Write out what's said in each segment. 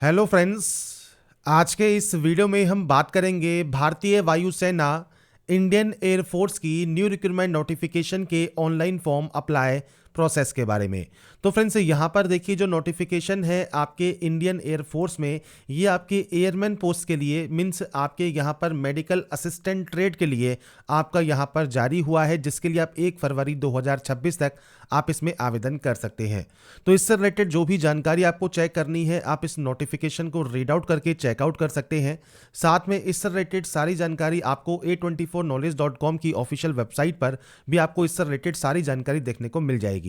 Hello friends. आज के इस वीडियो में हम बात करेंगे भारतीय वायुसेना इंडियन एयरफोर्स की न्यू रिक्रूटमेंट नोटिफिकेशन के ऑनलाइन फॉर्म अप्लाई प्रोसेस के बारे में। तो फ्रेंड्स यहाँ पर देखिए, जो नोटिफिकेशन है आपके इंडियन एयरफोर्स में, ये आपके एयरमैन पोस्ट के लिए मीन्स आपके यहाँ पर मेडिकल असिस्टेंट ट्रेड के लिए आपका यहाँ पर जारी हुआ है, जिसके लिए आप 1 फरवरी 2026 तक आप इसमें आवेदन कर सकते हैं। तो इससे रिलेटेड जो भी जानकारी आपको चेक करनी है, आप इस नोटिफिकेशन को रीड आउट करके चेकआउट कर सकते हैं। साथ में इससे रिलेटेड सारी जानकारी आपको a24knowledge.com की ऑफिशियल वेबसाइट पर भी आपको इससे रिलेटेड सारी जानकारी देखने को मिल जाएगी।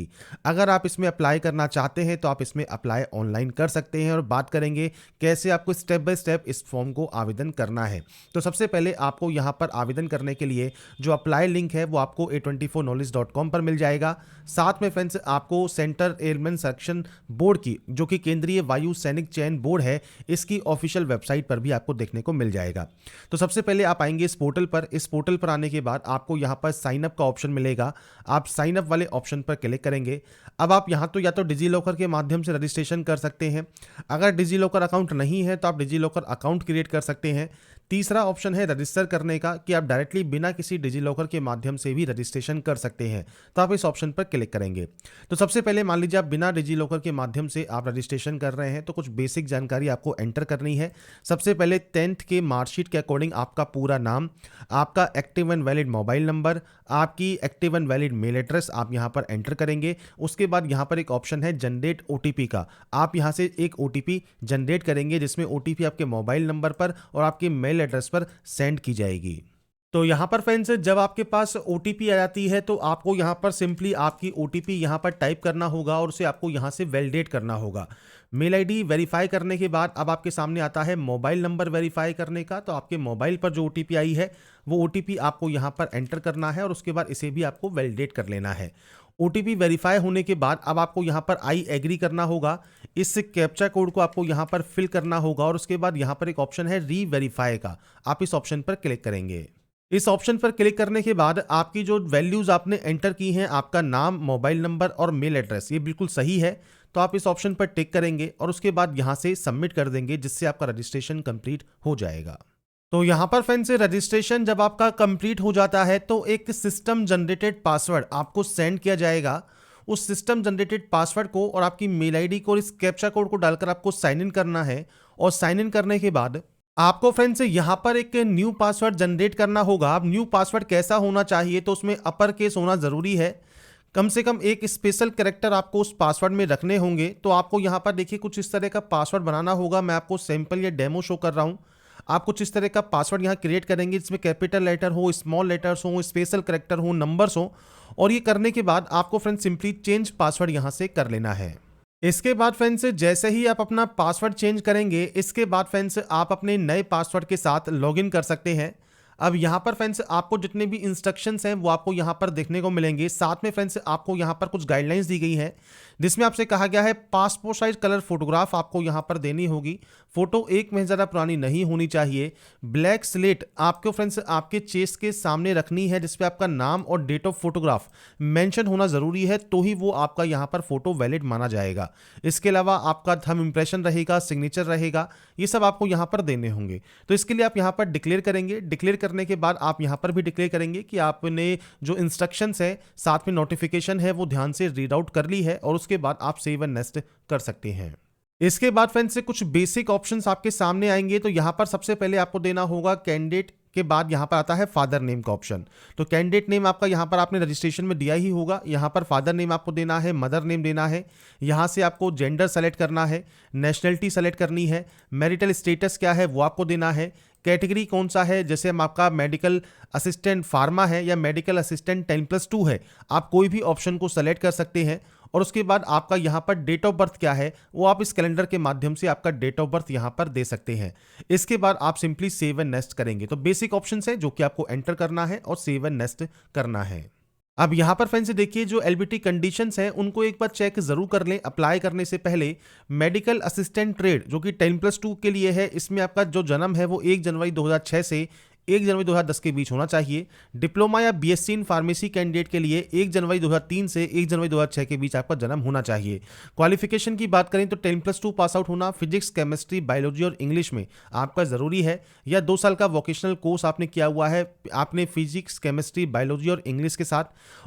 अगर आप इसमें अप्लाई करना चाहते हैं तो आप इसमें अप्लाई ऑनलाइन कर सकते हैं, और बात करेंगे कैसे आपको स्टेप बाय स्टेप इस फॉर्म को आवेदन करना है। तो सबसे पहले आपको यहाँ पर आवेदन करने के लिए जो अप्लाई लिंक है वो आपको a24knowledge.com पर मिल जाएगा। साथ में फ्रेंड्स आपको सेंटर एयरमैन सिलेक्शन बोर्ड की, जो कि केंद्रीय वायु सैनिक चयन बोर्ड है, इसकी ऑफिशियल वेबसाइट पर भी आपको देखने को मिल जाएगा। तो सबसे पहले आप आएंगे इस पोर्टल पर। इस पोर्टल पर आने के बाद आपको यहाँ पर साइन अप का ऑप्शन मिलेगा। आप साइन अप वाले ऑप्शन पर क्लिक करेंगे। अब आप यहाँ तो या तो डिजी लॉकर के माध्यम से रजिस्ट्रेशन कर सकते हैं। अगर डिजी लॉकर अकाउंट नहीं है तो आप डिजी लॉकर अकाउंट क्रिएट कर सकते हैं। तीसरा ऑप्शन है रजिस्टर करने का, कि आप डायरेक्टली बिना किसी डिजी लॉकर के माध्यम से भी रजिस्ट्रेशन कर सकते हैं। तो आप इस ऑप्शन पर क्लिक करेंगे। तो सबसे पहले मान लीजिए आप बिना डिजी लॉकर के माध्यम से आप रजिस्ट्रेशन कर रहे हैं, तो कुछ बेसिक जानकारी आपको एंटर करनी है। सबसे पहले 10th के मार्कशीट के अकॉर्डिंग आपका पूरा नाम, आपका active and valid mobile number, आपकी active and valid mail address आप यहाँ पर एंटर करेंगे। उसके बाद यहाँ पर एक ऑप्शन है जनरेट ओटीपी का। आप यहाँ से एक ओटीपी जनरेट करेंगे, जिसमें ओटीपी आपके मोबाइल नंबर पर और आपके मेल एड्रेस पर सेंड की जाएगी। तो यहाँ पर फ्रेंड्स जब आपके पास ओटीपी आ जाती है तो आपको यहाँ पर सिंपली आपकी ओटीपी यहाँ पर टाइप करना होगा और उसे आपको यहाँ से वैलिडेट करना होगा। मेल आईडी वेरीफाई करने के बाद अब आपके सामने आता है मोबाइल नंबर वेरीफाई करने का। तो आपके मोबाइल पर जो ओटीपी आई है वो ओटीपी आपको यहाँ पर एंटर करना है, और उसके बाद इसे भी आपको वैलिडेट कर लेना है। ओटीपी वेरीफाई होने के बाद अब आपको यहाँ पर आई एग्री करना होगा। इस कैप्चा कोड को आपको यहाँ पर फिल करना होगा, और उसके बाद यहाँ पर एक ऑप्शन है री वेरीफाई का। आप इस ऑप्शन पर क्लिक करेंगे। इस ऑप्शन पर क्लिक करने के बाद आपकी जो वैल्यूज आपने एंटर की हैं, आपका नाम, मोबाइल नंबर और मेल एड्रेस, ये बिल्कुल सही है। तो आप इस ऑप्शन पर टिक करेंगे और उसके बाद यहां से सबमिट कर देंगे, जिससे आपका रजिस्ट्रेशन कंप्लीट हो जाएगा। तो यहां पर फ्रेंड्स रजिस्ट्रेशन जब आपका कंप्लीट हो जाता है तो एक सिस्टम जनरेटेड पासवर्ड आपको सेंड किया जाएगा। उस सिस्टम जनरेटेड पासवर्ड को और आपकी मेल आईडी को और इस कैप्चा कोड को डालकर आपको साइन इन करना है, और साइन इन करने के बाद आपको फ्रेंड्स यहां पर एक न्यू पासवर्ड जनरेट करना होगा। अब न्यू पासवर्ड कैसा होना चाहिए, तो उसमें अपर केस होना जरूरी है। कम से कम एक स्पेशल कैरेक्टर आपको उस पासवर्ड में रखने होंगे। तो आपको यहाँ पर देखिए कुछ इस तरह का पासवर्ड बनाना होगा। मैं आपको सैंपल या डेमो शो कर रहा हूँ। आप कुछ इस तरह का पासवर्ड यहाँ क्रिएट करेंगे, जिसमें कैपिटल लेटर हो, स्मॉल लेटर्स हो, स्पेशल कैरेक्टर हो, नंबर्स हो। और ये करने के बाद आपको फ्रेंड्स सिंपली चेंज पासवर्ड यहाँ से कर लेना है। इसके बाद फ्रेंड्स जैसे ही आप अपना पासवर्ड चेंज करेंगे, इसके बाद फ्रेंड्स आप अपने नए पासवर्ड के साथ लॉगिन कर सकते हैं। अब यहाँ पर फ्रेंड्स आपको जितने भी इंस्ट्रक्शंस हैं वो आपको यहाँ पर देखने को मिलेंगे। साथ में फ्रेंड्स आपको यहाँ पर कुछ गाइडलाइंस दी गई है, जिसमें आपसे कहा गया है पासपोर्ट साइज कलर फोटोग्राफ आपको यहाँ पर देनी होगी। फोटो 1 महीने ज़्यादा पुरानी नहीं होनी चाहिए। ब्लैक स्लेट आपको फ्रेंड्स आपके चेस्ट के सामने रखनी है, जिसपे आपका नाम और डेट ऑफ फोटोग्राफ मेंशन होना ज़रूरी है, तो ही वो आपका यहाँ पर फोटो वैलिड माना जाएगा। इसके अलावा आपका थंब इंप्रेशन रहेगा, सिग्नेचर रहेगा, ये सब आपको यहाँ पर देने होंगे। तो इसके लिए आप यहाँ पर डिक्लेयर करेंगे। डिक्लेयर करने के बाद आप यहाँ पर भी डिक्लेयर करेंगे कि आपने जो इंस्ट्रक्शंस है, साथ में नोटिफिकेशन है, वो ध्यान से रीड आउट कर ली है, और उसके बाद आप सेव एंड नेक्स्ट कर सकते हैं। इसके बाद फ्रेंड्स से कुछ बेसिक ऑप्शंस आपके सामने आएंगे। तो यहाँ पर सबसे पहले आपको देना होगा कैंडिडेट के बाद यहाँ पर आता है फादर नेम का ऑप्शन। तो कैंडिडेट नेम आपका यहाँ पर आपने रजिस्ट्रेशन में दिया ही होगा। यहाँ पर फादर नेम आपको देना है, मदर नेम देना है। यहाँ से आपको जेंडर सेलेक्ट करना है, नेशनलिटी सेलेक्ट करनी है, मैरिटल स्टेटस क्या है वो आपको देना है, कैटेगरी कौन सा है, जैसे हम आपका मेडिकल असिस्टेंट फार्मा है या मेडिकल असिस्टेंट 10+2 है, आप कोई भी ऑप्शन को सेलेक्ट कर सकते हैं। और उसके बाद आपका यहाँ पर डेट ऑफ बर्थ क्या है वो आप इस कैलेंडर के माध्यम से आपका डेट ऑफ बर्थ यहाँ पर दे सकते हैं। इसके बाद आप सिंपली सेव एंड नेक्स्ट करेंगे। तो बेसिक ऑप्शन है जो कि आपको एंटर करना है और सेव एंड नेक्स्ट करना है। अब यहाँ पर फ्रेंड्स देखिए जो एलबीटी कंडीशंस हैं उनको एक बार चेक जरूर कर लें अप्लाई करने से पहले। मेडिकल असिस्टेंट ट्रेड जो कि 10+2 के लिए है, इसमें आपका जो जन्म है वो 1 जनवरी 2006 से 1 जनवरी 2010 के बीच होना चाहिए। डिप्लोमा या बीएससी इन फार्मेसी कैंडिडेट के लिए 1 जनवरी 2003 से 1 जनवरी 2006 के बीच आपका जन्म होना चाहिए। क्वालिफिकेशन की बात करें तो 10+2 पास आउट होना फिजिक्स, केमिस्ट्री, बायोलॉजी और इंग्लिश में आपका ज़रूरी है, या 2 साल का वोकेशनल कोर्स आपने किया हुआ है आपने फिजिक्स, केमिस्ट्री, बायोलॉजी और इंग्लिश के साथ।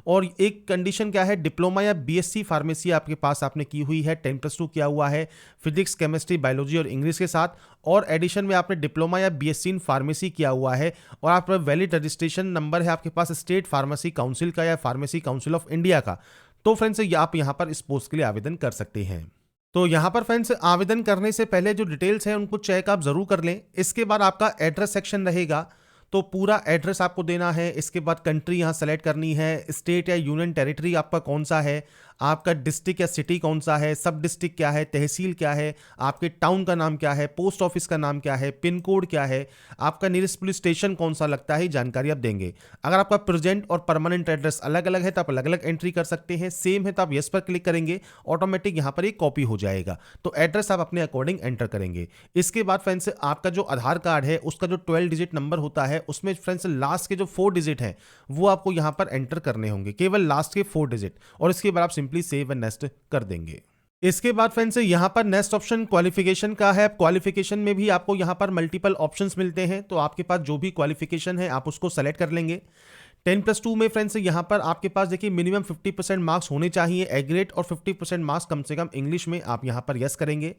और एक कंडीशन क्या है, डिप्लोमा या बीएससी फार्मेसी आपके पास आपने की हुई है, 10+2 किया हुआ है फिजिक्स, केमिस्ट्री, बायोलॉजी और इंग्लिश के साथ, और एडिशन में आपने डिप्लोमा या बीएससी इन फार्मेसी किया हुआ है, और आप पर वैलिड रजिस्ट्रेशन नंबर है आपके पास स्टेट फार्मेसी काउंसिल का या फार्मेसी काउंसिल ऑफ इंडिया का। तो फ्रेंड्स आप यहाँ पर इस पोस्ट के लिए आवेदन कर सकते हैं। तो यहाँ पर फ्रेंड्स आवेदन करने से पहले जो डिटेल्स हैं उनको चेक आप जरूर कर लें। इसके बाद आपका एड्रेस सेक्शन रहेगा, तो पूरा एड्रेस आपको देना है। इसके बाद कंट्री यहाँ सेलेक्ट करनी है, स्टेट या यूनियन टेरिटरी आपका कौन सा है, आपका डिस्ट्रिक्ट या सिटी कौन सा है, सब डिस्ट्रिक्ट क्या है, तहसील क्या है, आपके टाउन का नाम क्या है, पोस्ट ऑफिस का नाम क्या है, पिन कोड क्या है, आपका नियरेस्ट पुलिस स्टेशन कौन सा लगता है, जानकारी आप देंगे। अगर आपका प्रेजेंट और परमानेंट एड्रेस अलग अलग है तो आप अलग अलग एंट्री कर सकते हैं, सेम है तो आप यस पर क्लिक करेंगे, ऑटोमेटिक यहाँ पर एक कॉपी हो जाएगा। तो एड्रेस आप अपने अकॉर्डिंग एंटर करेंगे। इसके बाद फ्रेंड्स आपका जो आधार कार्ड है उसका जो 12 डिजिट नंबर होता है उसमें फ्रेंड्स लास्ट के जो 4 डिजिट हैं वो आपको यहाँ पर एंटर करने होंगे, केवल लास्ट के 4 डिजिट, और इसके बाद आप सिंपली सेव एंड नेक्स्ट कर देंगे। इसके बाद फ्रेंड्स यहाँ पर नेक्स्ट ऑप्शन क्वालिफिकेशन का है। क्वालिफिकेशन में भी आपको यहाँ पर मल्टीपल ऑप्शंस मिलते हैं, तो आपके पास जो भी क्वालिफिकेशन है आप उसको सेलेक्ट कर लेंगे। 10+2 में फ्रेंड्स यहाँ पर आपके पास देखिए मिनिमम 50% मार्क्स होने चाहिए एग्रेड, और 50% मार्क्स कम से कम इंग्लिश में, आप यहाँ पर यस करेंगे।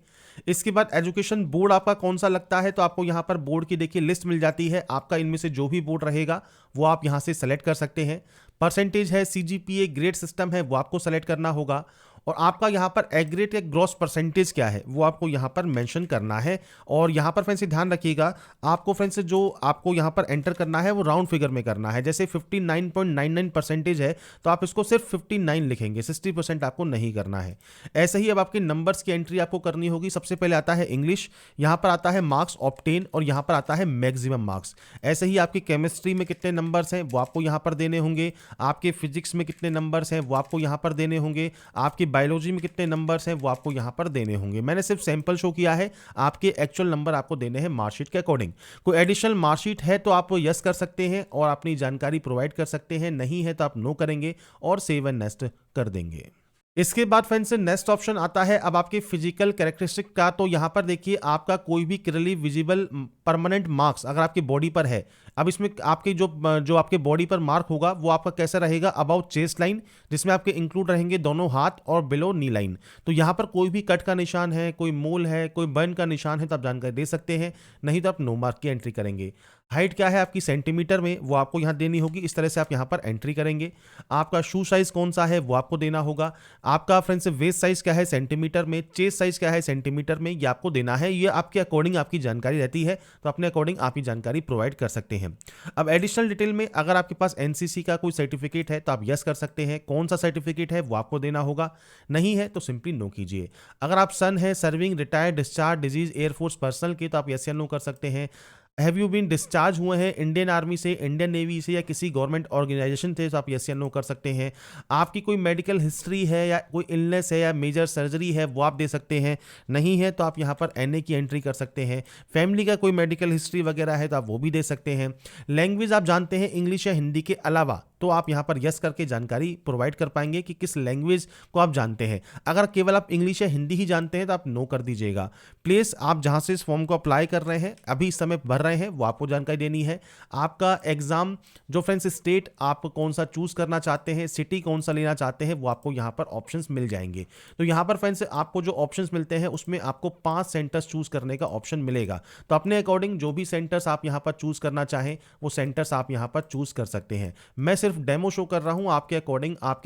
इसके बाद एजुकेशन बोर्ड आपका कौन सा लगता है, तो आपको यहाँ पर बोर्ड की देखिए लिस्ट मिल जाती है, आपका इनमें से जो भी बोर्ड रहेगा वो आप यहाँ से सेलेक्ट कर सकते हैं। परसेंटेज है, सीजीपीए, ग्रेड सिस्टम है, वो आपको सेलेक्ट करना होगा, और आपका यहाँ पर एग्रेड या ग्रॉस परसेंटेज क्या है वो आपको यहाँ पर मेंशन करना है। और यहाँ पर फ्रेंड्स ध्यान रखिएगा, आपको फ्रेंड्स जो आपको यहाँ पर एंटर करना है वो राउंड फिगर में करना है। जैसे 59.99% है तो आप इसको सिर्फ 59 लिखेंगे, 60% आपको नहीं करना है। ऐसे ही अब आपके नंबर्स की एंट्री आपको करनी होगी। सबसे पहले आता है इंग्लिश, यहाँ पर आता है मार्क्स ऑब्टेन, और यहाँ पर आता है मैक्सिमम मार्क्स। ऐसे ही आपकी केमिस्ट्री में कितने नंबर्स हैं वो आपको यहाँ पर देने होंगे, आपके फिजिक्स में कितने नंबर्स हैं वो आपको यहाँ पर देने होंगे, आपकी बायोलॉजी में कितने नंबर्स हैं वो आपको यहाँ पर देने होंगे। मैंने सिर्फ सैंपल शो किया है, आपके एक्चुअल नंबर आपको देने हैं मार्कशीट के अकॉर्डिंग। कोई एडिशनल मार्कशीट है तो आप यस कर सकते हैं और अपनी जानकारी प्रोवाइड कर सकते हैं, नहीं है तो आप नो करेंगे और सेव एंड नेक्स्ट कर देंगे। इसके बाद फ्रेंड्स नेक्स्ट ऑप्शन आता है अब आपके फिजिकल कैरेक्टरिस्टिक का। तो यहाँ पर देखिए आपका कोई भी क्लियरली विजिबल परमानेंट मार्क्स अगर आपकी बॉडी पर है, अब इसमें आपकी जो आपके बॉडी पर मार्क होगा वो आपका कैसा रहेगा, अबाउट चेस्ट लाइन, जिसमें आपके इंक्लूड रहेंगे दोनों हाथ, और बिलो नी लाइन। तो यहाँ पर कोई भी कट का निशान है, कोई मोल है, कोई बर्न का निशान है तो आप जानकारी दे सकते हैं, नहीं तो आप नो मार्क की एंट्री करेंगे। हाइट क्या है आपकी सेंटीमीटर में वो आपको यहाँ देनी होगी, इस तरह से आप यहाँ पर एंट्री करेंगे। आपका शू साइज कौन सा है वो आपको देना होगा। आपका फ्रेंड्स वेस्ट साइज क्या है सेंटीमीटर में, चेस्ट साइज क्या है सेंटीमीटर में, ये आपको देना है। ये आपके अकॉर्डिंग आपकी जानकारी रहती है, तो अपने अकॉर्डिंग आप ये जानकारी प्रोवाइड कर सकते हैं। अब एडिशनल डिटेल में अगर आपके पास एनसीसी का कोई सर्टिफिकेट है तो आप यस कर सकते हैं, कौन सा सर्टिफिकेट है वो आपको देना होगा, नहीं है तो सिंपली नो कीजिए। अगर आप सन है, serving, retired, discharge, disease, air force personal के, तो आप यस या नो कर सकते हैं। हैव यू बीन डिस्चार्ज हुए हैं इंडियन आर्मी से, इंडियन नेवी से या किसी गवर्नमेंट ऑर्गेनाइजेशन थे तो आप यस या नो कर सकते हैं। आपकी कोई मेडिकल हिस्ट्री है या कोई इलनेस है या मेजर सर्जरी है वो आप दे सकते हैं, नहीं है तो आप यहाँ पर एनए की एंट्री कर सकते हैं। फैमिली का कोई मेडिकल हिस्ट्री वगैरह है तो आप वो भी दे सकते हैं। लैंग्वेज आप जानते हैं इंग्लिश या हिंदी के अलावा, तो आप यहाँ पर यस करके जानकारी प्रोवाइड कर पाएंगे कि किस लैंग्वेज को आप जानते हैं। अगर केवल आप इंग्लिश या हिंदी ही जानते हैं तो आप नो कर दीजिएगा। प्लेस आप जहाँ से इस फॉर्म को अप्लाई कर रहे हैं, अभी इस समय भर रहे हैं, वो आपको जानकारी देनी है। आपका एग्जाम जो फ्रेंड्स स्टेट आप कौन सा चूज करना चाहते हैं, सिटी कौन सा लेना चाहते हैं, वो आपको यहाँ पर ऑप्शंस मिल जाएंगे। तो यहाँ पर फ्रेंड्स आपको जो ऑप्शंस मिलते हैं उसमें आपको 5 सेंटर्स चूज करने का ऑप्शन मिलेगा। तो अपने अकॉर्डिंग जो भी सेंटर्स आप यहाँ पर चूज करना चाहें वो सेंटर्स आप यहाँ पर चूज कर सकते हैं। मैं सिर्फ डेमो शो कर रहा हूं, आपके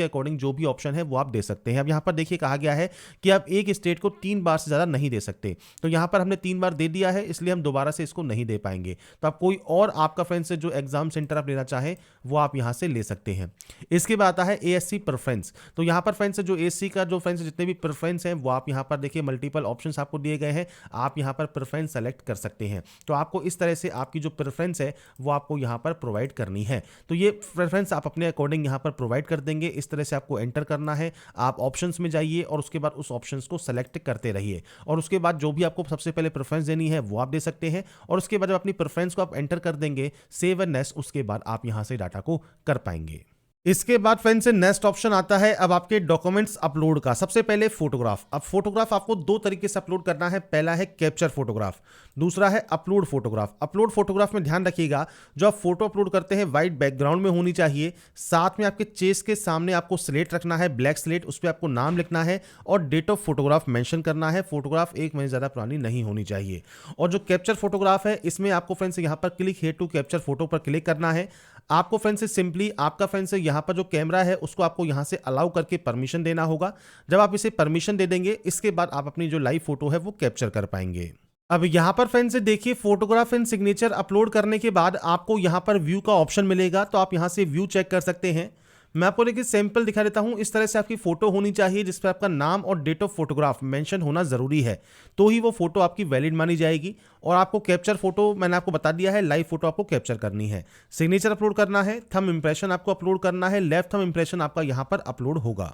अकॉर्डिंग जो भी ऑप्शन है वो आप दे सकते हैं। अब यहां पर देखिए कहा गया है कि आप एक स्टेट को 3 बार से ज्यादा नहीं दे सकते, तो यहां पर हमने 3 बार दे दिया है, इसलिए हम दोबारा से इसको नहीं दे पाएंगे। तो आप कोई और आपका फ्रेंड्स से जो एग्जाम सेंटर आप लेना चाहें वो आप यहां से ले सकते हैं। इसके बाद आता है एएससी प्रेफरेंस। तो यहां पर फ्रेंड्स जो एएससी का जो फ्रेंड्स जितने भी प्रेफरेंस हैं वो आप यहां पर देखिए मल्टीपल ऑप्शंस आपको दिए गए हैं, आप यहां पर प्रेफरेंस सेलेक्ट कर सकते हैं। तो आपको इस तरह से आपकी जो प्रेफरेंस है वो आपको यहां पर प्रोवाइड करनी है। तो ये प्रेफरेंस आप अपने अकॉर्डिंग यहां पर प्रोवाइड कर देंगे। इस तरह से आपको एंटर करना है। आप ऑप्शंस में जाइए और उसके बाद उस ऑप्शंस को सेलेक्ट करते रहिए, और उसके बाद जो भी आपको सबसे पहले प्रेफरेंस देनी है वो आप दे सकते हैं। और उसके बाद जब अपनी प्रेफरेंस को आप एंटर कर देंगे सेव एंड नेक्स्ट, उसके बाद आप यहां से डाटा को कर पाएंगे। इसके बाद फ्रेंड्स नेक्स्ट ऑप्शन आता है अब आपके डॉक्यूमेंट्स अपलोड का। सबसे पहले फोटोग्राफ। अब फोटोग्राफ आपको दो तरीके से अपलोड करना है, पहला है कैप्चर फोटोग्राफ, दूसरा है अपलोड फोटोग्राफ। अपलोड फोटोग्राफ में ध्यान रखिएगा जो आप फोटो अपलोड करते हैं वाइट बैकग्राउंड में होनी चाहिए, साथ में आपके चेस्ट के सामने आपको स्लेट रखना है, ब्लैक स्लेट, उस पर आपको नाम लिखना है और डेट ऑफ फोटोग्राफ मेंशन करना है। फोटोग्राफ 1 महीने ज़्यादा पुरानी नहीं होनी चाहिए। और जो कैप्चर फोटोग्राफ है इसमें आपको फ्रेंड्स यहाँ पर click here to capture photo पर क्लिक करना है। आपको फ्रेंड्स सिंपली आपका फ्रेंड्स यहाँ पर जो कैमरा है उसको आपको यहाँ से अलाउ करके परमिशन देना होगा। जब आप इसे परमिशन दे देंगे इसके बाद आप अपनी जो लाइव फोटो है वो कैप्चर कर पाएंगे। अब यहाँ पर फ्रेंड्स देखिए फोटोग्राफ एंड सिग्नेचर अपलोड करने के बाद आपको यहाँ पर व्यू का ऑप्शन मिलेगा, तो आप यहाँ से व्यू चेक कर सकते हैं। मैं आपको देखिए सैंपल दिखा देता हूं। इस तरह से आपकी फोटो होनी चाहिए जिस पर आपका नाम और डेट ऑफ फोटोग्राफ मेंशन होना जरूरी है, तो ही वो फोटो आपकी वैलिड मानी जाएगी। और आपको कैप्चर फोटो मैंने आपको बता दिया है, लाइव फोटो आपको कैप्चर करनी है, सिग्नेचर अपलोड करना है, थंब इंप्रेशन आपको अपलोड करना है, लेफ्ट थंब इंप्रेशन आपका यहाँ पर अपलोड होगा।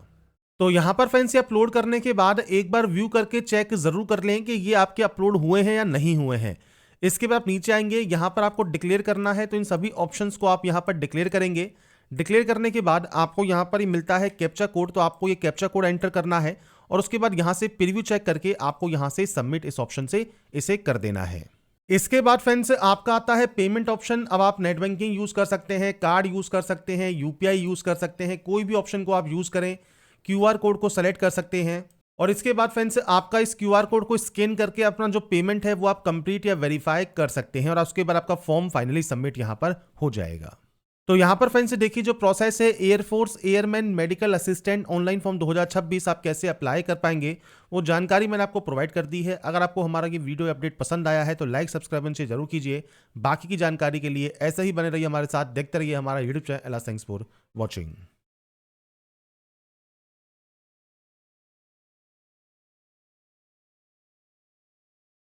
तो यहाँ पर फ्रेंड्स ये अपलोड करने के बाद एक बार व्यू करके चेक जरूर कर लें कि ये आपके अपलोड हुए हैं या नहीं हुए हैं। इसके बाद आप नीचे आएंगे, यहाँ पर आपको डिक्लेयर करना है, तो इन सभी ऑप्शंस को आप यहाँ पर डिक्लेयर करेंगे। डिक्लेयर करने के बाद आपको यहाँ पर ही मिलता है कैप्चा कोड, तो आपको ये कैप्चा कोड एंटर करना है और उसके बाद यहाँ से प्रीव्यू चेक करके आपको यहाँ से सबमिट इस ऑप्शन से इसे कर देना है। इसके बाद फ्रेंड्स आपका आता है पेमेंट ऑप्शन। अब आप नेट बैंकिंग यूज कर सकते हैं, कार्ड यूज कर सकते हैं, यूपीआई यूज कर सकते हैं, कोई भी ऑप्शन को आप यूज करें। क्यूआर कोड को सेलेक्ट कर सकते हैं और इसके बाद फ्रेंड्स आपका इस क्यूआर कोड को स्कैन करके अपना जो पेमेंट है वो आप कंप्लीट या वेरीफाई कर सकते हैं और उसके बाद आपका फॉर्म फाइनली सबमिट यहाँ पर हो जाएगा। तो यहाँ पर फ्रेंड्स देखिए जो प्रोसेस है air force airman medical assistant online form 2026 आप कैसे अप्लाई कर पाएंगे वो जानकारी मैंने आपको प्रोवाइड कर दी है। अगर आपको हमारा ये वीडियो अपडेट पसंद आया है तो लाइक सब्सक्राइब से जरूर कीजिए। बाकी की जानकारी के लिए ऐसे ही बने रहिए हमारे साथ, देखते रहिए हमारा YouTube channel. Thanks for watching.